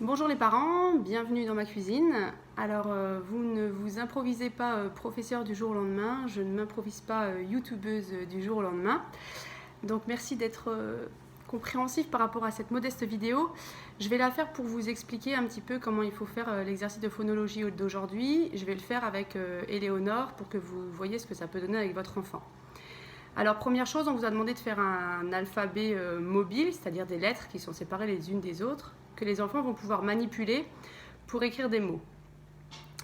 Bonjour les parents, bienvenue dans ma cuisine. Alors vous ne vous improvisez pas professeur du jour au lendemain, je ne m'improvise pas youtubeuse du jour au lendemain. Donc merci d'être compréhensif par rapport à cette modeste vidéo. Je vais la faire pour vous expliquer un petit peu comment il faut faire l'exercice de phonologie d'aujourd'hui. Je vais le faire avec Éléonore pour que vous voyez ce que ça peut donner avec votre enfant. Alors première chose, on vous a demandé de faire un alphabet mobile, c'est-à-dire des lettres qui sont séparées les unes des autres, que les enfants vont pouvoir manipuler pour écrire des mots.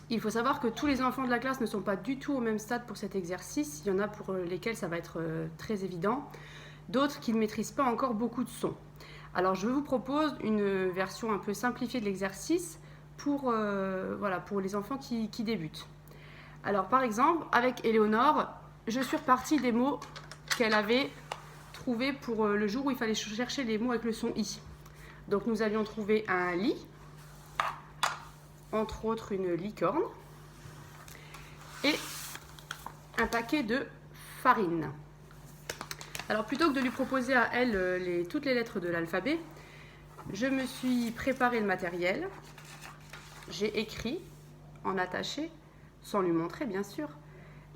Il faut savoir que tous les enfants de la classe ne sont pas du tout au même stade pour cet exercice. Il y en a pour lesquels ça va être très évident, d'autres qui ne maîtrisent pas encore beaucoup de sons. Alors je vous propose une version un peu simplifiée de l'exercice pour les enfants qui débutent. Alors par exemple, avec Éléonore, je suis repartie des mots qu'elle avait trouvés pour le jour où il fallait chercher les mots avec le son I. Donc nous avions trouvé un lit, entre autres une licorne, et un paquet de farine. Alors plutôt que de lui proposer à elle toutes les lettres de l'alphabet, je me suis préparé le matériel, j'ai écrit en attaché, sans lui montrer bien sûr,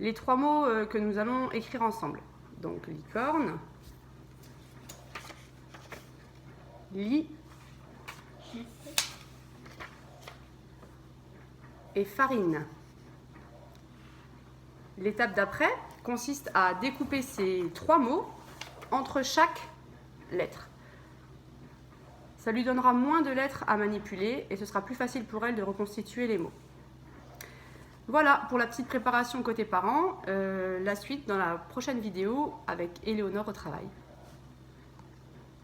les trois mots que nous allons écrire ensemble. Donc licorne, lit et farine. L'étape d'après consiste à découper ces trois mots entre chaque lettre. Ça lui donnera moins de lettres à manipuler et ce sera plus facile pour elle de reconstituer les mots. Voilà pour la petite préparation côté parents. La suite dans la prochaine vidéo avec Éléonore au travail.